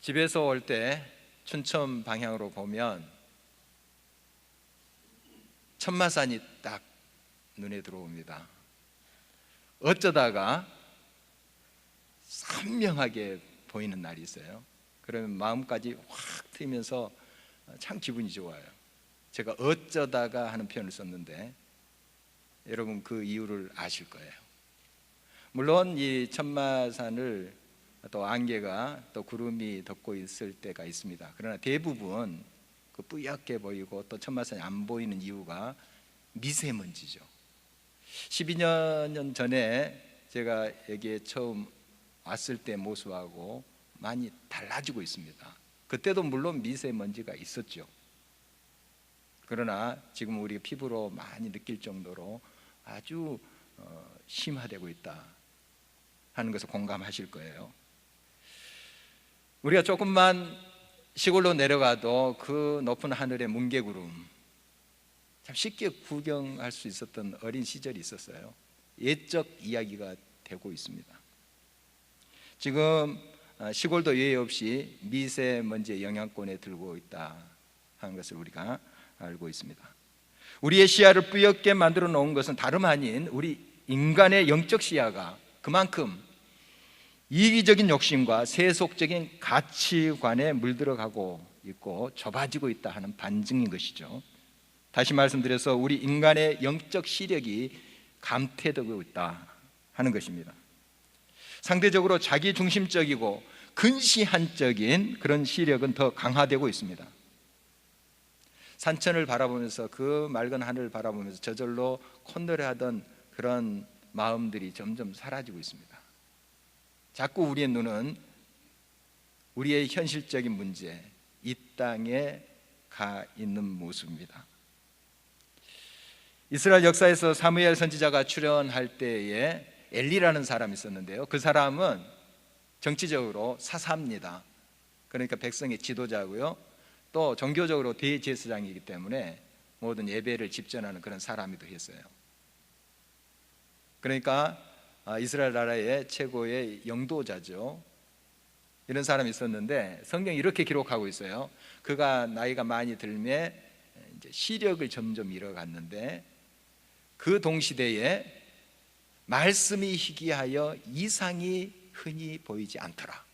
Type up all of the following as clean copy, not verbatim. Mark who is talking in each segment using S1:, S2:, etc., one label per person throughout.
S1: 집에서 올 때 춘천 방향으로 보면 천마산이 딱 눈에 들어옵니다. 어쩌다가 선명하게 보이는 날이 있어요. 그러면 마음까지 확 트이면서 참 기분이 좋아요. 제가 어쩌다가 하는 표현을 썼는데 여러분 그 이유를 아실 거예요. 물론 이 천마산을 또 안개가 또 구름이 덮고 있을 때가 있습니다. 그러나 대부분 그 뿌옇게 보이고 또 천마산이 안 보이는 이유가 미세먼지죠. 12년 전에 제가 여기에 처음 왔을 때 모습하고 많이 달라지고 있습니다. 그때도 물론 미세먼지가 있었죠. 그러나 지금 우리 피부로 많이 느낄 정도로 아주 심화되고 있다 하는 것을 공감하실 거예요. 우리가 조금만 시골로 내려가도 그 높은 하늘의 뭉게구름 참 쉽게 구경할 수 있었던 어린 시절이 있었어요. 옛적 이야기가 되고 있습니다. 지금 시골도 예외 없이 미세먼지의 영향권에 들고 있다 하는 것을 우리가 알고 있습니다. 우리의 시야를 뿌옇게 만들어 놓은 것은 다름 아닌 우리 인간의 영적 시야가 그만큼 이기적인 욕심과 세속적인 가치관에 물들어가고 있고 좁아지고 있다 하는 반증인 것이죠. 다시 말씀드려서 우리 인간의 영적 시력이 감퇴되고 있다 하는 것입니다. 상대적으로 자기중심적이고 근시안적인 그런 시력은 더 강화되고 있습니다. 산천을 바라보면서 그 맑은 하늘을 바라보면서 저절로 콧노래하던 그런 마음들이 점점 사라지고 있습니다. 자꾸 우리의 눈은 우리의 현실적인 문제, 이 땅에 가 있는 모습입니다. 이스라엘 역사에서 사무엘 선지자가 출현할 때에 엘리라는 사람이 있었는데요, 그 사람은 정치적으로 사사입니다. 그러니까 백성의 지도자고요, 또 종교적으로 대제사장이기 때문에 모든 예배를 집전하는 그런 사람이기도 했어요. 그러니까 이스라엘 나라의 최고의 영도자죠. 이런 사람이 있었는데 성경이 이렇게 기록하고 있어요. 그가 나이가 많이 들매 이제 시력을 점점 잃어갔는데 그 동시대에 말씀이 희귀하여 이상이 흔히 보이지 않더라.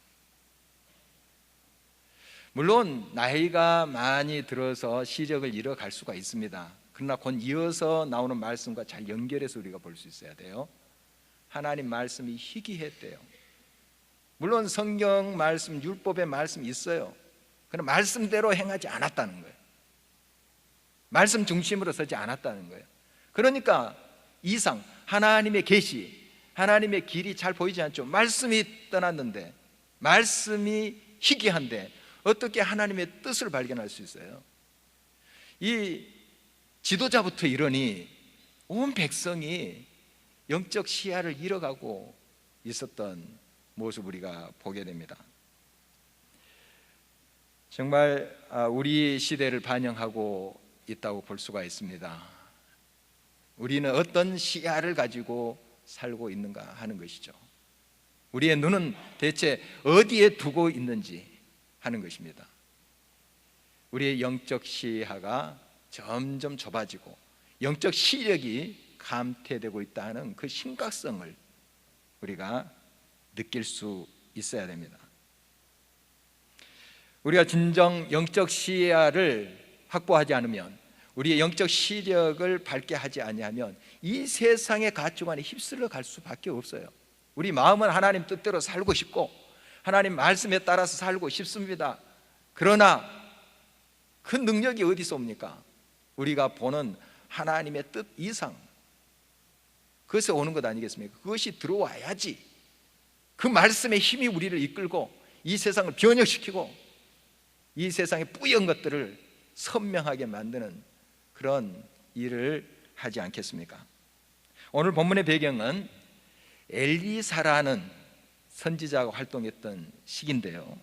S1: 물론 나이가 많이 들어서 시력을 잃어갈 수가 있습니다. 그러나 곧 이어서 나오는 말씀과 잘 연결해서 우리가 볼 수 있어야 돼요. 하나님 말씀이 희귀했대요. 물론 성경 말씀, 율법의 말씀이 있어요. 그러나 말씀대로 행하지 않았다는 거예요. 말씀 중심으로 서지 않았다는 거예요. 그러니까 이상, 하나님의 계시, 하나님의 길이 잘 보이지 않죠. 말씀이 떠났는데, 말씀이 희귀한데 어떻게 하나님의 뜻을 발견할 수 있어요? 이 지도자부터 이러니 온 백성이 영적 시야를 잃어가고 있었던 모습 우리가 보게 됩니다. 정말 우리 시대를 반영하고 있다고 볼 수가 있습니다. 우리는 어떤 시야를 가지고 살고 있는가 하는 것이죠. 우리의 눈은 대체 어디에 두고 있는지 하는 것입니다. 우리의 영적 시야가 점점 좁아지고 영적 시력이 감퇴되고 있다는 그 심각성을 우리가 느낄 수 있어야 됩니다. 우리가 진정 영적 시야를 확보하지 않으면, 우리의 영적 시력을 밝게 하지 아니하면 이 세상의 가치관에 휩쓸려 갈 수밖에 없어요. 우리 마음은 하나님 뜻대로 살고 싶고 하나님 말씀에 따라서 살고 싶습니다. 그러나 그 능력이 어디서 옵니까? 우리가 보는 하나님의 뜻 이상, 그것에 오는 것 아니겠습니까? 그것이 들어와야지 그 말씀의 힘이 우리를 이끌고 이 세상을 변혁시키고 이 세상의 뿌연 것들을 선명하게 만드는 그런 일을 하지 않겠습니까? 오늘 본문의 배경은 엘리사라는 선지자가 활동했던 시기인데요,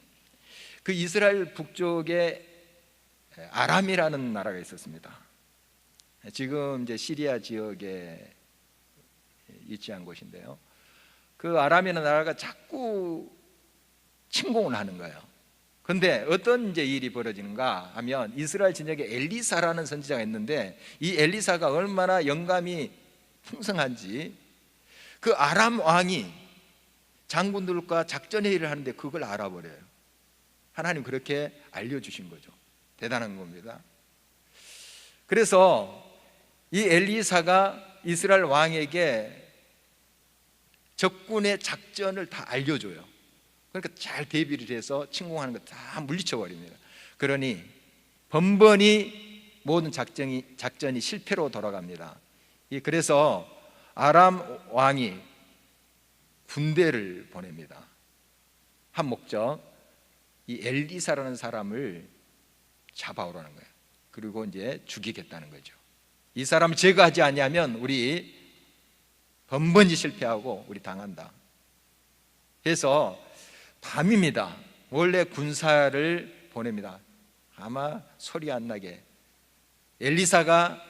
S1: 그 이스라엘 북쪽에 아람이라는 나라가 있었습니다. 지금 이제 시리아 지역에 위치한 곳인데요, 그 아람이라는 나라가 자꾸 침공을 하는 거예요. 근데 어떤 이제 일이 벌어지는가 하면 이스라엘 진영에 엘리사라는 선지자가 있는데 이 엘리사가 얼마나 영감이 풍성한지 그 아람 왕이 장군들과 작전 회의를 하는데 그걸 알아버려요. 하나님 그렇게 알려주신 거죠. 대단한 겁니다. 그래서 이 엘리사가 이스라엘 왕에게 적군의 작전을 다 알려줘요. 그러니까 잘 대비를 해서 침공하는 거 다 물리쳐 버립니다. 그러니 번번이 모든 작전이 실패로 돌아갑니다. 그래서 아람 왕이 군대를 보냅니다. 한 목적, 이 엘리사라는 사람을 잡아오라는 거예요. 그리고 이제 죽이겠다는 거죠. 이 사람을 제거하지 않으면 우리 번번이 실패하고 우리 당한다. 그래서 밤입니다. 원래 군사를 보냅니다. 아마 소리 안 나게 엘리사가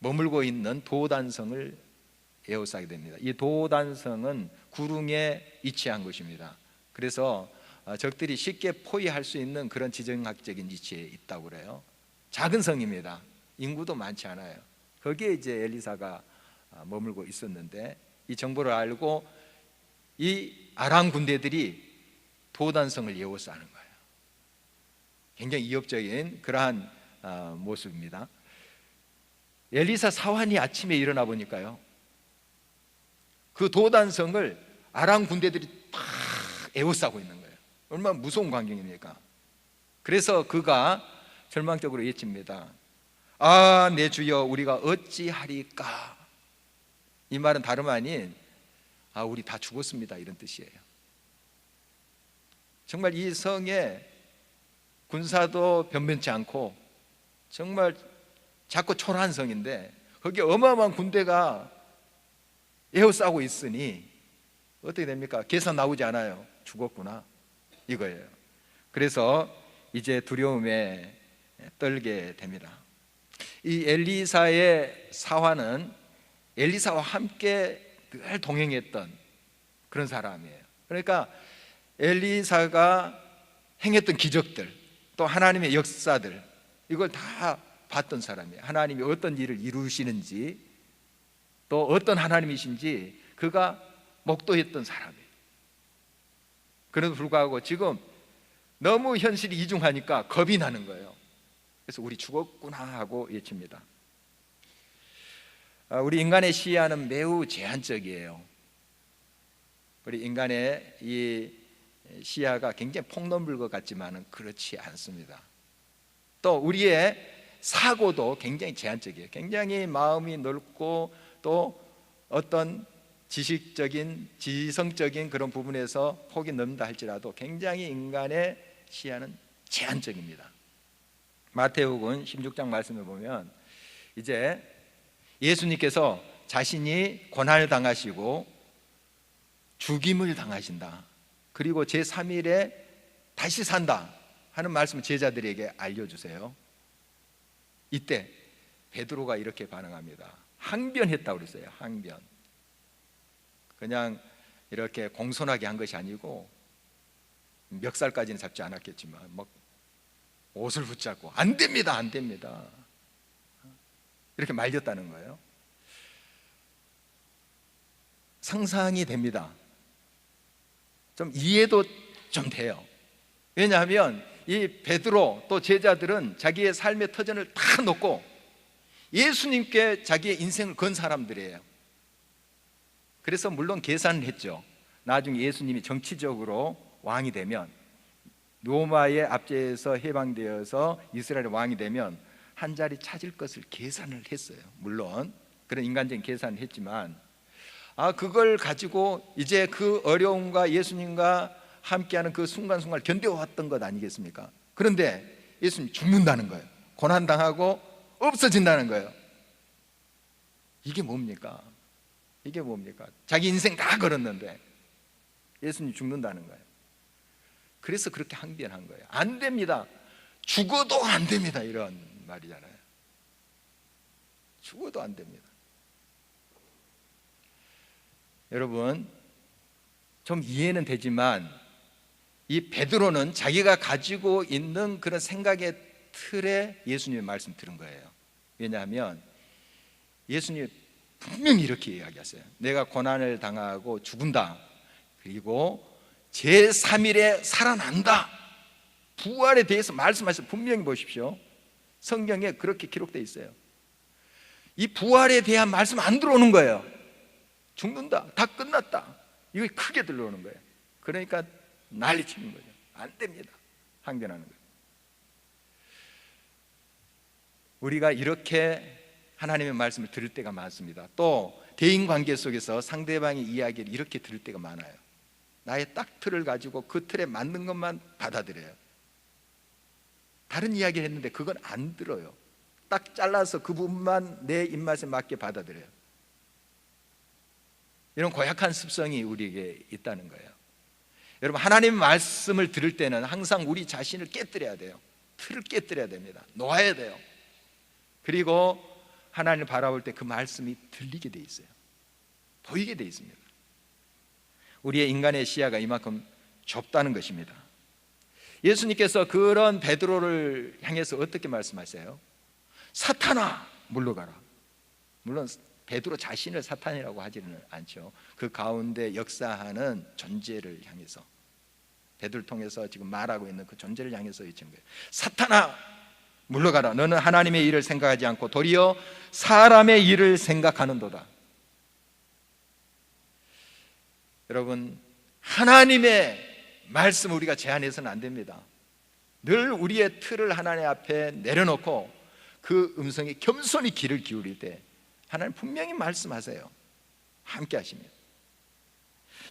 S1: 머물고 있는 도단성을 에워싸게 됩니다. 이 도단성은 구릉에 위치한 것입니다. 그래서 적들이 쉽게 포위할 수 있는 그런 지정학적인 위치에 있다고 그래요. 작은 성입니다. 인구도 많지 않아요. 거기에 이제 엘리사가 머물고 있었는데 이 정보를 알고 이 아람 군대들이 도단성을 에워싸는 거예요. 굉장히 위협적인 그러한 모습입니다. 엘리사 사환이 아침에 일어나 보니까요, 그 도단성을 아람 군대들이 팍 에워싸고 있는 거예요. 얼마나 무서운 광경입니까? 그래서 그가 절망적으로 외칩니다. 아, 내 주여, 우리가 어찌하리까? 이 말은 다름 아닌 우리 다 죽었습니다, 이런 뜻이에요. 정말 이 성에 군사도 변변치 않고 정말 작고 초라한 성인데 거기에 어마어마한 군대가 에워싸고 있으니 어떻게 됩니까? 계산 나오지 않아요. 죽었구나, 이거예요. 그래서 이제 두려움에 떨게 됩니다. 이 엘리사의 사환은 엘리사와 함께 늘 동행했던 그런 사람이에요. 그러니까 엘리사가 행했던 기적들, 또 하나님의 역사들, 이걸 다 봤던 사람이에요. 하나님이 어떤 일을 이루시는지, 또 어떤 하나님이신지 그가 목도했던 사람이에요. 그래도 불구하고 지금 너무 현실이 이중하니까 겁이 나는 거예요. 그래서 우리 죽었구나 하고 외칩니다. 우리 인간의 시야는 매우 제한적이에요. 우리 인간의 이 시야가 굉장히 폭넓을 것 같지만은 그렇지 않습니다. 또 우리의 사고도 굉장히 제한적이에요. 굉장히 마음이 넓고 또 어떤 지식적인, 지성적인 그런 부분에서 폭이 넓다 할지라도 굉장히 인간의 시야는 제한적입니다. 마태복음 16장 말씀을 보면 이제 예수님께서 자신이 고난을 당하시고 죽임을 당하신다, 그리고 제3일에 다시 산다 하는 말씀을 제자들에게 알려주세요. 이때 베드로가 이렇게 반응합니다. 항변했다고 그랬어요. 항변. 그냥 이렇게 공손하게 한 것이 아니고 멱살까지는 잡지 않았겠지만 막 옷을 붙잡고 안 됩니다, 안 됩니다, 이렇게 말렸다는 거예요. 상상이 됩니다. 좀 이해도 좀 돼요. 왜냐하면 이 베드로 또 제자들은 자기의 삶의 터전을 다 놓고 예수님께 자기의 인생을 건 사람들이에요. 그래서 물론 계산을 했죠. 나중에 예수님이 정치적으로 왕이 되면, 로마의 압제에서 해방되어서 이스라엘의 왕이 되면 한 자리 찾을 것을 계산을 했어요. 물론 그런 인간적인 계산을 했지만 그걸 가지고 이제 그 어려움과 예수님과 함께하는 그 순간순간을 견뎌왔던 것 아니겠습니까? 그런데 예수님이 죽는다는 거예요. 고난당하고 없어진다는 거예요. 이게 뭡니까? 이게 뭡니까? 자기 인생 다 걸었는데 예수님 죽는다는 거예요. 그래서 그렇게 항변한 거예요. 안 됩니다, 죽어도 안 됩니다, 이런 말이잖아요. 죽어도 안 됩니다. 여러분, 좀 이해는 되지만 이 베드로는 자기가 가지고 있는 그런 생각의 틀에 예수님의 말씀 들은 거예요. 왜냐하면 예수님이 분명히 이렇게 이야기했어요. 내가 고난을 당하고 죽은다, 그리고 제3일에 살아난다, 부활에 대해서 말씀하셔서 분명히 보십시오. 성경에 그렇게 기록되어 있어요. 이 부활에 대한 말씀 안 들어오는 거예요. 죽는다, 다 끝났다, 이거 크게 들어오는 거예요. 그러니까 난리치는 거죠. 안 됩니다. 항변하는 거예요. 우리가 이렇게 하나님의 말씀을 들을 때가 많습니다. 또 대인관계 속에서 상대방의 이야기를 이렇게 들을 때가 많아요. 나의 딱 틀을 가지고 그 틀에 맞는 것만 받아들여요. 다른 이야기를 했는데 그건 안 들어요. 딱 잘라서 그 부분만 내 입맛에 맞게 받아들여요. 이런 고약한 습성이 우리에게 있다는 거예요. 여러분, 하나님의 말씀을 들을 때는 항상 우리 자신을 깨뜨려야 돼요. 틀을 깨뜨려야 됩니다. 놓아야 돼요. 그리고 하나님을 바라볼 때 그 말씀이 들리게 돼 있어요. 보이게 돼 있습니다. 우리의 인간의 시야가 이만큼 좁다는 것입니다. 예수님께서 그런 베드로를 향해서 어떻게 말씀하세요? 사탄아, 물러가라. 물론 베드로 자신을 사탄이라고 하지는 않죠. 그 가운데 역사하는 존재를 향해서, 베드로를 통해서 지금 말하고 있는 그 존재를 향해서 외치는 거예요. 사탄아, 물러가라. 너는 하나님의 일을 생각하지 않고 도리어 사람의 일을 생각하는도다. 여러분, 하나님의 말씀 우리가 제한해서는 안 됩니다. 늘 우리의 틀을 하나님 앞에 내려놓고 그 음성에 겸손히 귀를 기울일 때 하나님 분명히 말씀하세요. 함께 하십니다.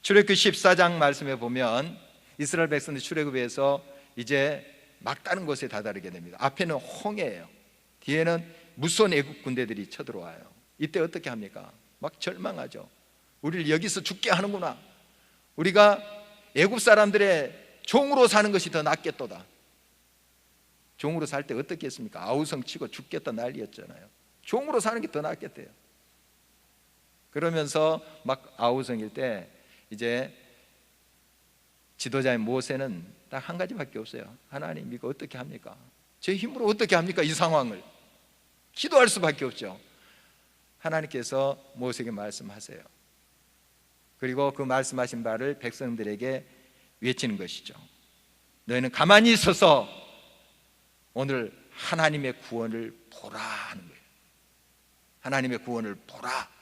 S1: 출애굽기 14장 말씀에 보면 이스라엘 백성들 출애굽에서 이제 막다른 곳에 다다르게 됩니다. 앞에는 홍해예요. 뒤에는 무서운 애국 군대들이 쳐들어와요. 이때 어떻게 합니까? 막 절망하죠. 우리를 여기서 죽게 하는구나. 우리가 애국 사람들의 종으로 사는 것이 더 낫겠도다. 종으로 살 때 어떻게 했습니까? 아우성 치고 죽겠다 난리였잖아요. 종으로 사는 게 더 낫겠대요. 그러면서 막 아우성일 때 이제 지도자인 모세는 딱 한 가지밖에 없어요. 하나님, 이거 어떻게 합니까? 제 힘으로 어떻게 합니까? 이 상황을. 기도할 수밖에 없죠. 하나님께서 모세에게 말씀하세요. 그리고 그 말씀하신 바를 백성들에게 외치는 것이죠. 너희는 가만히 있어서 오늘 하나님의 구원을 보라 하는 거예요. 하나님의 구원을 보라.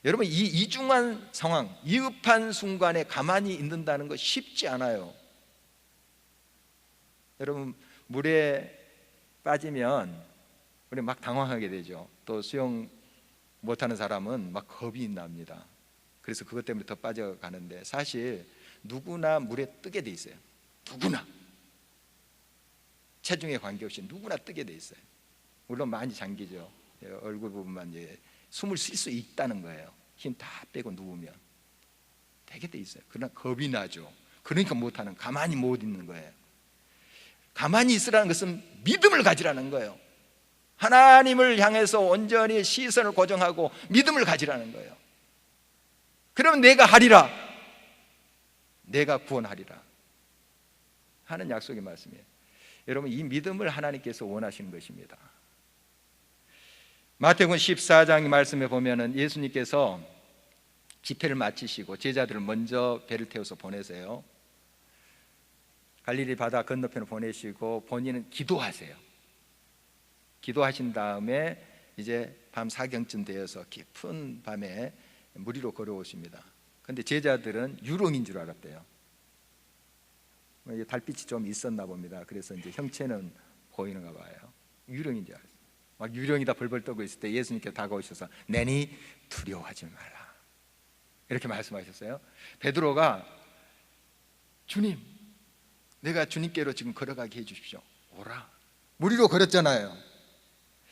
S1: 여러분, 이 이중한 상황, 위급한 순간에 가만히 있는다는 거 쉽지 않아요. 여러분, 물에 빠지면 우리 막 당황하게 되죠. 또 수영 못하는 사람은 막 겁이 납니다. 그래서 그것 때문에 더 빠져가는데, 사실 누구나 물에 뜨게 돼 있어요. 누구나, 체중에 관계없이 누구나 뜨게 돼 있어요. 물론 많이 잠기죠. 얼굴 부분만 이제 숨을 쉴 수 있다는 거예요. 힘 다 빼고 누우면 되게 돼 있어요. 그러나 겁이 나죠. 그러니까 못하는, 가만히 못 있는 거예요. 가만히 있으라는 것은 믿음을 가지라는 거예요. 하나님을 향해서 온전히 시선을 고정하고 믿음을 가지라는 거예요. 그러면 내가 하리라, 내가 구원하리라 하는 약속의 말씀이에요. 여러분, 이 믿음을 하나님께서 원하시는 것입니다. 마태복음 14장 말씀에 보면은 예수님께서 집회를 마치시고 제자들을 먼저 배를 태워서 보내세요. 갈릴리 바다 건너편으로 보내시고 본인은 기도하세요. 기도하신 다음에 이제 밤 사경쯤 되어서 깊은 밤에 물 위로 걸어오십니다. 그런데 제자들은 유령인 줄 알았대요. 달빛이 좀 있었나 봅니다. 그래서 이제 형체는 보이는가 봐요. 유령인 줄 알았어요. 막 유령이다 벌벌 떨고 있을 때 예수님께 다가오셔서 내니 두려워하지 말라 이렇게 말씀하셨어요. 베드로가 주님, 내가 주님께로 지금 걸어가게 해주십시오. 오라. 물 위로 걸었잖아요.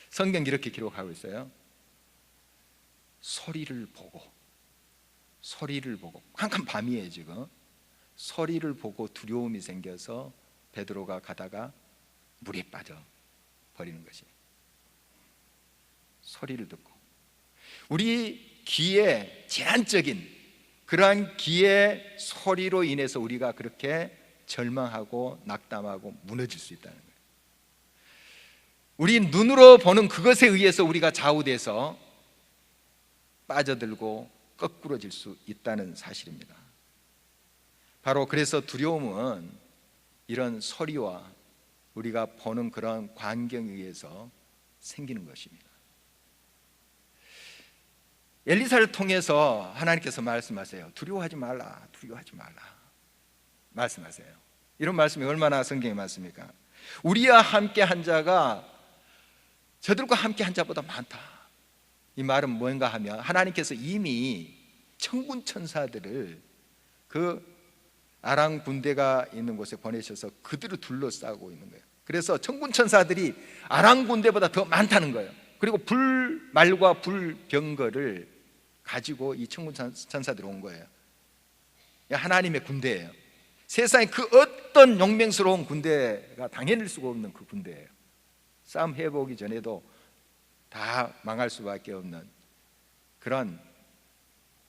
S1: 성경 이렇게 기록하고 있어요. 소리를 보고 캄캄 밤이에요 지금. 소리를 보고 두려움이 생겨서 베드로가 가다가 물에 빠져 버리는 것이에요. 소리를 듣고, 우리 귀에 제한적인 그러한 기의 소리로 인해서 우리가 그렇게 절망하고 낙담하고 무너질 수 있다는 거예요. 우리 눈으로 보는 그것에 의해서 우리가 좌우돼서 빠져들고 거꾸러질 수 있다는 사실입니다. 바로 그래서 두려움은 이런 소리와 우리가 보는 그런 광경에 의해서 생기는 것입니다. 엘리사를 통해서 하나님께서 말씀하세요. 두려워하지 말라, 두려워하지 말라 말씀하세요. 이런 말씀이 얼마나 성경에 많습니까? 우리와 함께 한 자가 저들과 함께 한 자보다 많다. 이 말은 뭔가 하면 하나님께서 이미 천군 천사들을 그 아람 군대가 있는 곳에 보내셔서 그들을 둘러싸고 있는 거예요. 그래서 천군 천사들이 아람 군대보다 더 많다는 거예요. 그리고 불말과 불병거를 가지고 이 천군 천사들이 온 거예요. 하나님의 군대예요. 세상에 그 어떤 용맹스러운 군대가 당해낼 수가 없는 그 군대예요. 싸움 해보기 전에도 다 망할 수밖에 없는 그런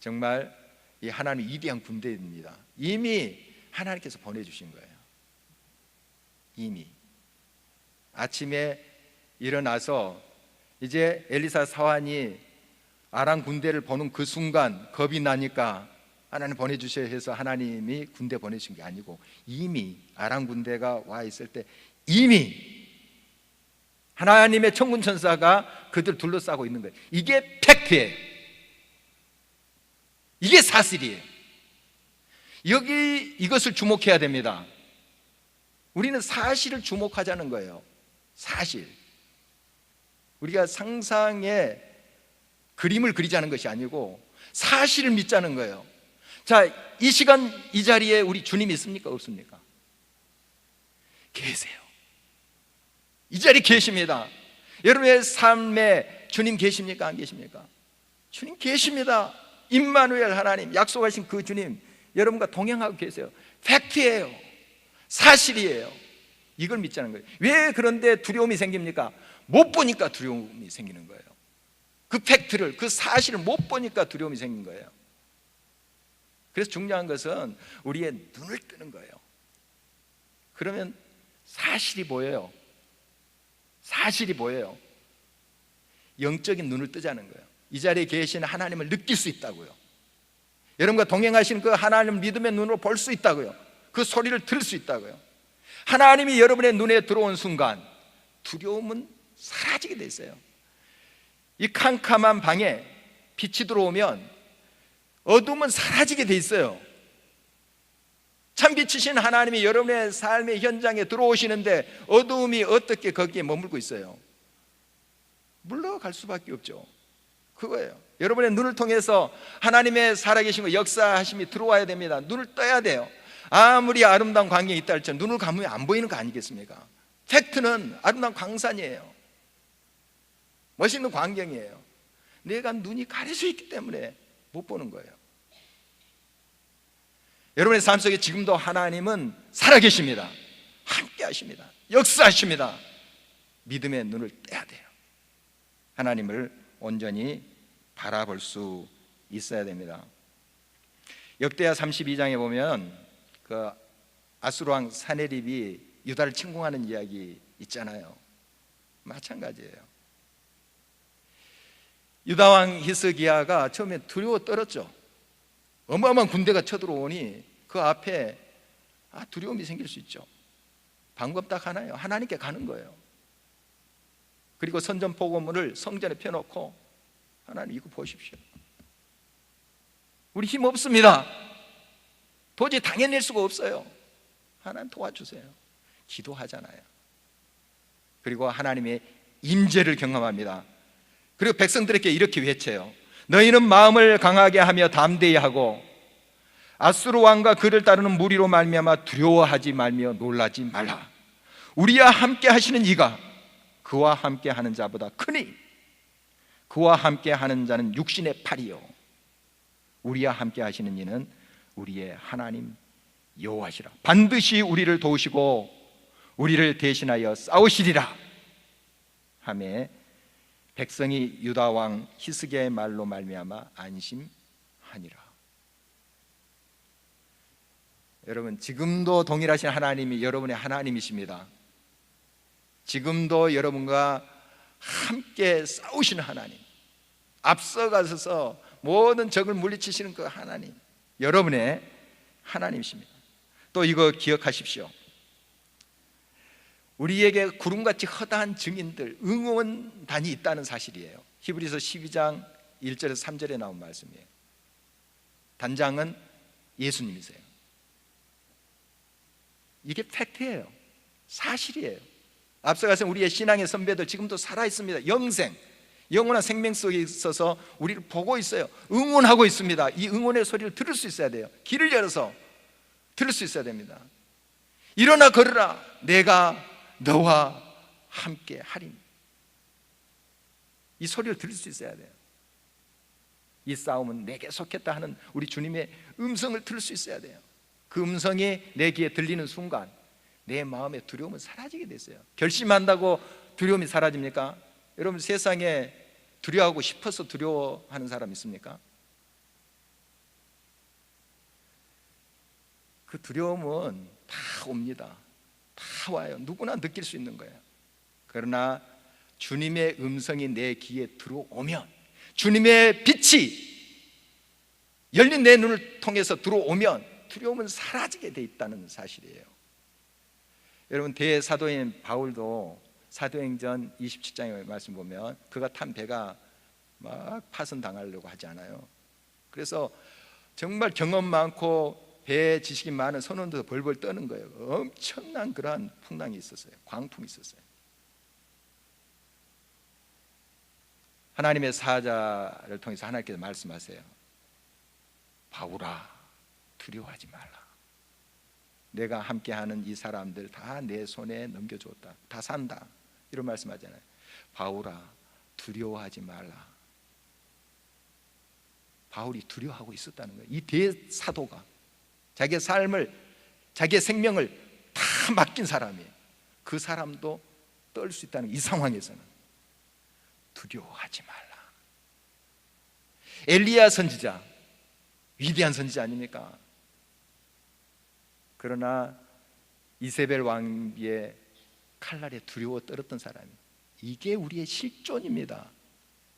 S1: 정말 이 하나님 위대한 군대입니다. 이미 하나님께서 보내주신 거예요. 이미 아침에 일어나서 이제 엘리사 사환이 아람 군대를 보는 그 순간 겁이 나니까 하나님 보내주셔야 해서 하나님이 군대 보내신 게 아니고 이미 아람 군대가 와 있을 때 이미 하나님의 천군 천사가 그들 둘러싸고 있는 거예요. 이게 팩트예요. 이게 사실이에요. 여기 이것을 주목해야 됩니다. 우리는 사실을 주목하자는 거예요. 사실. 우리가 상상의 그림을 그리자는 것이 아니고 사실을 믿자는 거예요. 자, 이 시간 이 자리에 우리 주님 있습니까? 없습니까? 계세요. 이 자리에 계십니다. 여러분의 삶에 주님 계십니까? 안 계십니까? 주님 계십니다. 임마누엘 하나님, 약속하신 그 주님 여러분과 동행하고 계세요. 팩트예요. 사실이에요. 이걸 믿자는 거예요. 왜 그런데 두려움이 생깁니까? 못 보니까 두려움이 생기는 거예요. 그 팩트를, 그 사실을 못 보니까 두려움이 생긴 거예요. 그래서 중요한 것은 우리의 눈을 뜨는 거예요. 그러면 사실이 보여요. 사실이 보여요. 영적인 눈을 뜨자는 거예요. 이 자리에 계신 하나님을 느낄 수 있다고요. 여러분과 동행하시는 그 하나님을 믿음의 눈으로 볼 수 있다고요. 그 소리를 들을 수 있다고요. 하나님이 여러분의 눈에 들어온 순간 두려움은 사라지게 돼 있어요. 이 캄캄한 방에 빛이 들어오면 어둠은 사라지게 돼 있어요. 참 빛이신 하나님이 여러분의 삶의 현장에 들어오시는데 어두움이 어떻게 거기에 머물고 있어요? 물러갈 수밖에 없죠. 그거예요. 여러분의 눈을 통해서 하나님의 살아계신 거 역사하심이 들어와야 됩니다. 눈을 떠야 돼요. 아무리 아름다운 광경이 있다 할지라도 눈을 감으면 안 보이는 거 아니겠습니까? 팩트는 아름다운 광산이에요. 멋있는 광경이에요. 내가 눈이 가려져 있기 때문에 못 보는 거예요. 여러분의 삶 속에 지금도 하나님은 살아계십니다. 함께 하십니다. 역사하십니다. 믿음의 눈을 떼야 돼요. 하나님을 온전히 바라볼 수 있어야 됩니다. 역대하 32장에 보면 그 아수르 왕 사네립이 유다를 침공하는 이야기 있잖아요. 마찬가지예요. 유다 왕 히스기야가 처음에 두려워 떨었죠. 어마어마한 군대가 쳐들어오니 그 앞에 두려움이 생길 수 있죠. 방법 딱 하나예요. 하나님께 가는 거예요. 그리고 선전포고문을 성전에 펴놓고 하나님 이거 보십시오. 우리 힘 없습니다. 도저히 당해낼 수가 없어요. 하나님 도와주세요. 기도하잖아요. 그리고 하나님의 임재를 경험합니다. 그리고 백성들에게 이렇게 외쳐요. 너희는 마음을 강하게 하며 담대히 하고 아수르 왕과 그를 따르는 무리로 말미암아 두려워하지 말며 놀라지 말라. 우리와 함께 하시는 이가 그와 함께 하는 자보다 크니 그와 함께 하는 자는 육신의 팔이요 우리와 함께 하시는 이는 우리의 하나님 여호와시라. 반드시 우리를 도우시고 우리를 대신하여 싸우시리라 하매 백성이 유다 왕 히스기야의 말로 말미암아 안심하니라. 여러분, 지금도 동일하신 하나님이 여러분의 하나님이십니다. 지금도 여러분과 함께 싸우시는 하나님, 앞서가셔서 모든 적을 물리치시는 그 하나님, 여러분의 하나님이십니다. 또 이거 기억하십시오. 우리에게 구름같이 허다한 증인들, 응원단이 있다는 사실이에요. 히브리서 12장 1절에서 3절에 나온 말씀이에요. 단장은 예수님이세요. 이게 팩트예요. 사실이에요. 앞서가서 우리의 신앙의 선배들 지금도 살아있습니다. 영생, 영원한 생명 속에 있어서 우리를 보고 있어요. 응원하고 있습니다. 이 응원의 소리를 들을 수 있어야 돼요. 귀를 열어서 들을 수 있어야 됩니다. 일어나 걸으라, 내가 너와 함께 하리니. 이 소리를 들을 수 있어야 돼요. 이 싸움은 내게 속했다 하는 우리 주님의 음성을 들을 수 있어야 돼요. 그 음성이 내 귀에 들리는 순간 내 마음의 두려움은 사라지게 됐어요. 결심한다고 두려움이 사라집니까? 여러분, 세상에 두려워하고 싶어서 두려워하는 사람 있습니까? 그 두려움은 다 옵니다. 다 와요. 누구나 느낄 수 있는 거예요. 그러나 주님의 음성이 내 귀에 들어오면, 주님의 빛이 열린 내 눈을 통해서 들어오면 두려움은 사라지게 돼 있다는 사실이에요. 여러분, 대사도인 바울도 사도행전 27장의 말씀 보면 그가 탄 배가 막 파손당하려고 하지 않아요. 그래서 정말 경험 많고 배에 지식이 많은 선원도 벌벌 떠는 거예요. 엄청난 그러한 풍랑이 있었어요. 광풍이 있었어요. 하나님의 사자를 통해서 하나님께서 말씀하세요. 바울아, 두려워하지 말라. 내가 함께하는 이 사람들 다 내 손에 넘겨줬다. 다 산다. 이런 말씀하잖아요. 바울아, 두려워하지 말라. 바울이 두려워하고 있었다는 거예요. 이 대사도가 자기의 삶을, 자기의 생명을 다 맡긴 사람이에요. 그 사람도 떨 수 있다는, 이 상황에서는 두려워하지 말라. 엘리야 선지자, 위대한 선지자 아닙니까? 그러나 이세벨 왕비의 칼날에 두려워 떨었던 사람이, 이게 우리의 실존입니다.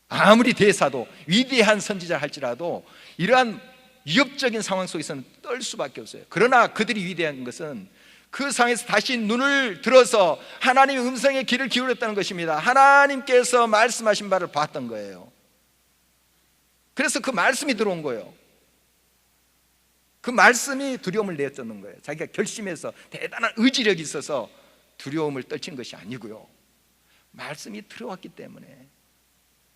S1: 아무리 대사도 위대한 선지자 할지라도 이러한 위협적인 상황 속에서는 떨 수밖에 없어요. 그러나 그들이 위대한 것은 그 상황에서 다시 눈을 들어서 하나님의 음성에 귀를 기울였다는 것입니다. 하나님께서 말씀하신 바를 봤던 거예요. 그래서 그 말씀이 들어온 거예요. 그 말씀이 두려움을 내쫓는 거예요. 자기가 결심해서 대단한 의지력이 있어서 두려움을 떨친 것이 아니고요, 말씀이 들어왔기 때문에,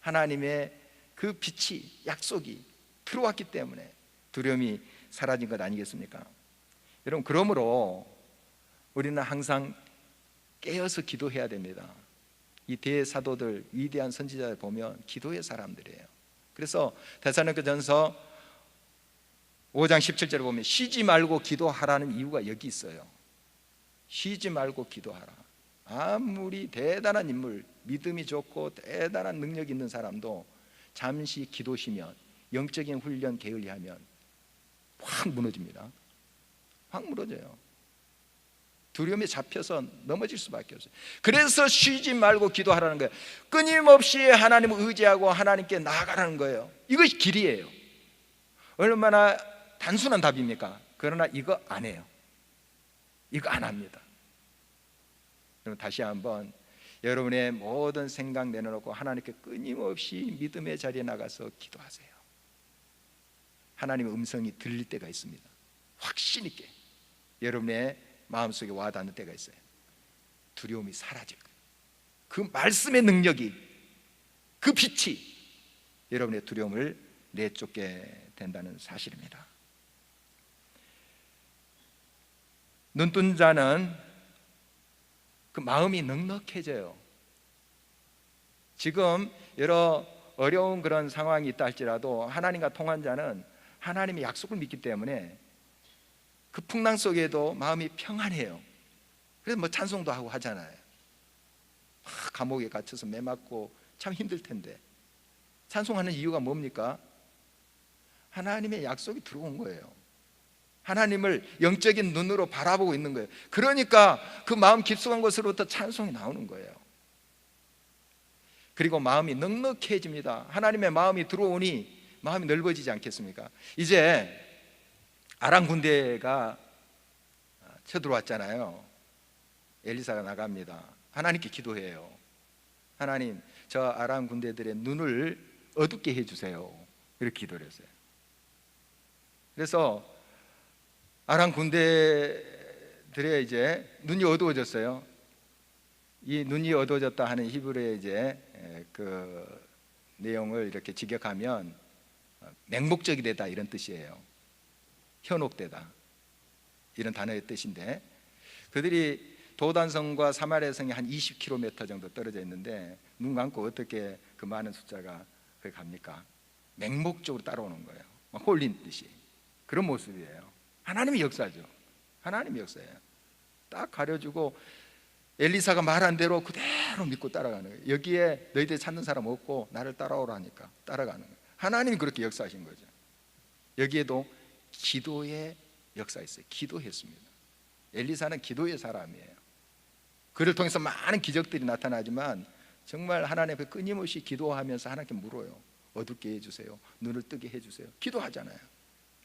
S1: 하나님의 그 빛이, 약속이 들어왔기 때문에 두려움이 사라진 것 아니겠습니까? 여러분, 그러므로 우리는 항상 깨어서 기도해야 됩니다. 이 대사도들, 위대한 선지자들 보면 기도의 사람들이에요. 그래서 데살로니가전서 5장 17절을 보면 쉬지 말고 기도하라는 이유가 여기 있어요. 쉬지 말고 기도하라. 아무리 대단한 인물, 믿음이 좋고 대단한 능력이 있는 사람도 잠시 기도 쉬면, 영적인 훈련 게을리하면 확 무너집니다. 확 무너져요. 두려움에 잡혀서 넘어질 수밖에 없어요. 그래서 쉬지 말고 기도하라는 거예요. 끊임없이 하나님을 의지하고 하나님께 나아가라는 거예요. 이것이 길이에요. 얼마나 단순한 답입니까? 그러나 이거 안 해요. 이거 안 합니다. 그럼 다시 한번 여러분의 모든 생각 내려놓고 하나님께 끊임없이 믿음의 자리에 나가서 기도하세요. 하나님의 음성이 들릴 때가 있습니다. 확신 있게 여러분의 마음속에 와닿는 때가 있어요. 두려움이 사라질 거예요. 그 말씀의 능력이, 그 빛이 여러분의 두려움을 내쫓게 된다는 사실입니다. 눈뜬 자는 그 마음이 넉넉해져요. 지금 여러 어려운 그런 상황이 있다 할지라도 하나님과 통한 자는 하나님의 약속을 믿기 때문에 그 풍랑 속에도 마음이 평안해요. 그래서 뭐 찬송도 하고 하잖아요. 감옥에 갇혀서 매 맞고 참 힘들 텐데 찬송하는 이유가 뭡니까? 하나님의 약속이 들어온 거예요. 하나님을 영적인 눈으로 바라보고 있는 거예요. 그러니까 그 마음 깊숙한 곳으로부터 찬송이 나오는 거예요. 그리고 마음이 넉넉해집니다. 하나님의 마음이 들어오니 마음이 넓어지지 않겠습니까? 이제 아람 군대가 쳐들어왔잖아요. 엘리사가 나갑니다. 하나님께 기도해요. 하나님, 저 아람 군대들의 눈을 어둡게 해주세요. 이렇게 기도를 했어요. 그래서 아람 군대들의 이제 눈이 어두워졌어요. 이 눈이 어두워졌다 하는 히브리의 이제 그 내용을 이렇게 직역하면 맹목적이 되다 이런 뜻이에요. 현혹되다 이런 단어의 뜻인데, 그들이 도단성과 사마리아 성이 한 20km 정도 떨어져 있는데 눈 감고 어떻게 그 많은 숫자가 거기 갑니까? 맹목적으로 따라오는 거예요. 막 홀린 듯이 그런 모습이에요. 하나님의 역사죠. 하나님의 역사예요. 딱 가려주고 엘리사가 말한 대로 그대로 믿고 따라가는 거예요. 여기에 너희들 찾는 사람 없고 나를 따라오라니까 따라가는 거예요. 하나님이 그렇게 역사하신 거죠. 여기에도 기도의 역사 있어요. 기도했습니다. 엘리사는 기도의 사람이에요. 그를 통해서 많은 기적들이 나타나지만 정말 하나님 앞에 끊임없이 기도하면서 하나님께 물어요. 어둡게 해주세요. 눈을 뜨게 해주세요. 기도하잖아요.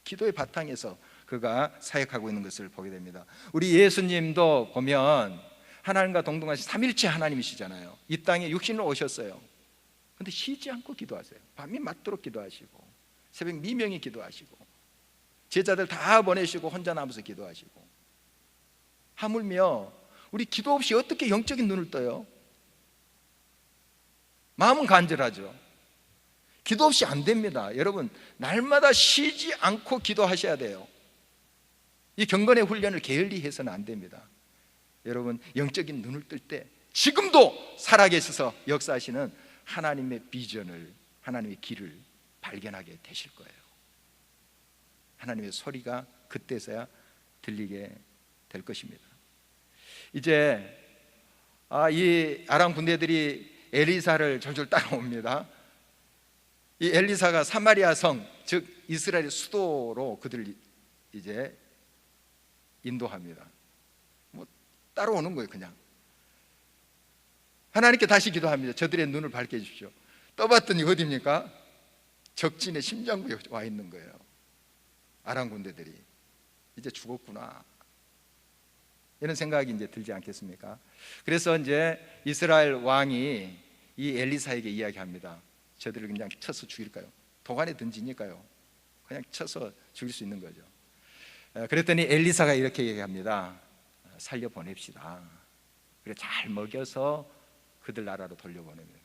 S1: 기도의 바탕에서 그가 사역하고 있는 것을 보게 됩니다. 우리 예수님도 보면 하나님과 동등하신 삼일체 하나님이시잖아요. 이 땅에 육신으로 오셨어요. 근데 쉬지 않고 기도하세요. 밤이 맞도록 기도하시고 새벽 미명에 기도하시고 제자들 다 보내시고 혼자 남아서 기도하시고, 하물며 우리 기도 없이 어떻게 영적인 눈을 떠요? 마음은 간절하죠. 기도 없이 안 됩니다. 여러분, 날마다 쉬지 않고 기도하셔야 돼요. 이 경건의 훈련을 게을리 해서는 안 됩니다. 여러분, 영적인 눈을 뜰 때 지금도 살아계셔서 역사하시는 하나님의 비전을, 하나님의 길을 발견하게 되실 거예요. 하나님의 소리가 그때서야 들리게 될 것입니다. 이제 이 아람 군대들이 엘리사를 졸졸 따라옵니다. 이 엘리사가 사마리아 성, 즉 이스라엘의 수도로 그들을 이제 인도합니다. 뭐 따라오는 거예요. 그냥 하나님께 다시 기도합니다. 저들의 눈을 밝게 해주십시오. 떠봤더니 어디입니까? 적진의 심장부에 와 있는 거예요. 아람 군대들이 이제 죽었구나, 이런 생각이 이제 들지 않겠습니까? 그래서 이제 이스라엘 왕이 이 엘리사에게 이야기합니다. 저들을 그냥 쳐서 죽일까요? 도관에 던지니까요. 그냥 쳐서 죽일 수 있는 거죠. 그랬더니 엘리사가 이렇게 얘기합니다. 살려 보냅시다. 그래 잘 먹여서 그들 나라로 돌려보냅니다.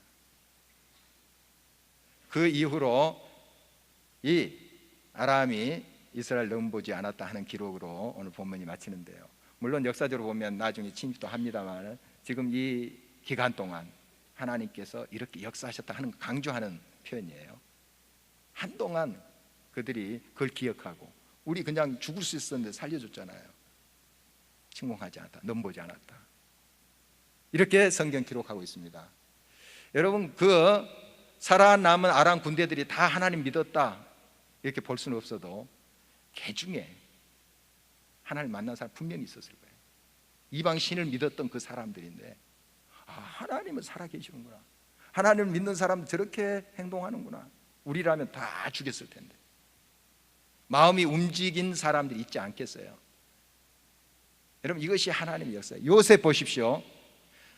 S1: 그 이후로 이 아람이 이스라엘 넘보지 않았다 하는 기록으로 오늘 본문이 마치는데요. 물론 역사적으로 보면 나중에 침입도 합니다만 지금 이 기간 동안 하나님께서 이렇게 역사하셨다 하는 걸 강조하는 표현이에요. 한동안 그들이 그걸 기억하고, 우리 그냥 죽을 수 있었는데 살려줬잖아요. 침공하지 않았다, 넘보지 않았다, 이렇게 성경 기록하고 있습니다. 여러분, 그 살아남은 아람 군대들이 다 하나님 믿었다 이렇게 볼 수는 없어도 개 중에 하나님 만난 사람 분명히 있었을 거예요. 이방 신을 믿었던 그 사람들인데, 하나님은 살아계시는구나, 하나님을 믿는 사람은 저렇게 행동하는구나, 우리라면 다 죽였을 텐데. 마음이 움직인 사람들이 있지 않겠어요? 여러분, 이것이 하나님의 역사예요. 요셉 보십시오.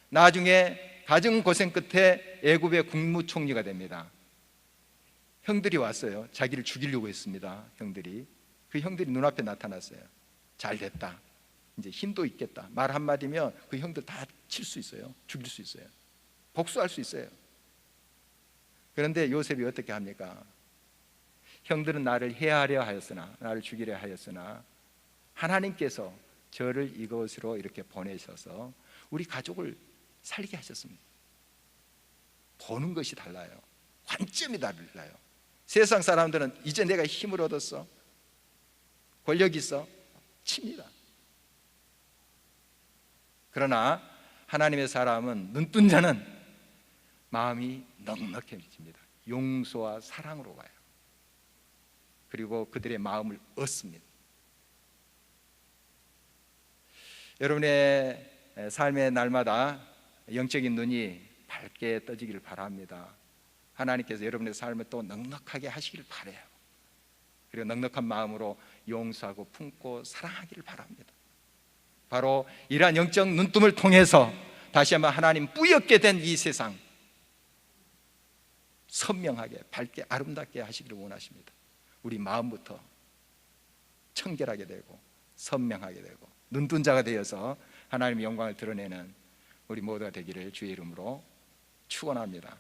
S1: 나중에 가정 고생 끝에 애굽의 국무총리가 됩니다. 형들이 왔어요. 자기를 죽이려고 했습니다. 그 형들이 눈앞에 나타났어요. 잘 됐다, 이제 힘도 있겠다, 말 한마디면 그 형들 다 칠 수 있어요. 죽일 수 있어요. 복수할 수 있어요. 그런데 요셉이 어떻게 합니까? 형들은 나를 해하려 하였으나, 나를 죽이려 하였으나 하나님께서 저를 이곳으로 이렇게 보내셔서 우리 가족을 살게 하셨습니다. 보는 것이 달라요. 관점이 달라요. 세상 사람들은 이제 내가 힘을 얻었어, 권력 있어, 칩니다. 그러나 하나님의 사람은, 눈뜬 자는 마음이 넉넉해집니다. 용서와 사랑으로 가요. 그리고 그들의 마음을 얻습니다. 여러분의 삶의 날마다 영적인 눈이 밝게 떠지기를 바랍니다. 하나님께서 여러분의 삶을 또 넉넉하게 하시길 바라요. 그리고 넉넉한 마음으로 용서하고 품고 사랑하기를 바랍니다. 바로 이러한 영적 눈뜸을 통해서 다시 한번 하나님 뿌옇게 된 이 세상 선명하게 밝게 아름답게 하시기를 원하십니다. 우리 마음부터 청결하게 되고 선명하게 되고 눈뜬 자가 되어서 하나님의 영광을 드러내는 우리 모두가 되기를 주의 이름으로 축원합니다.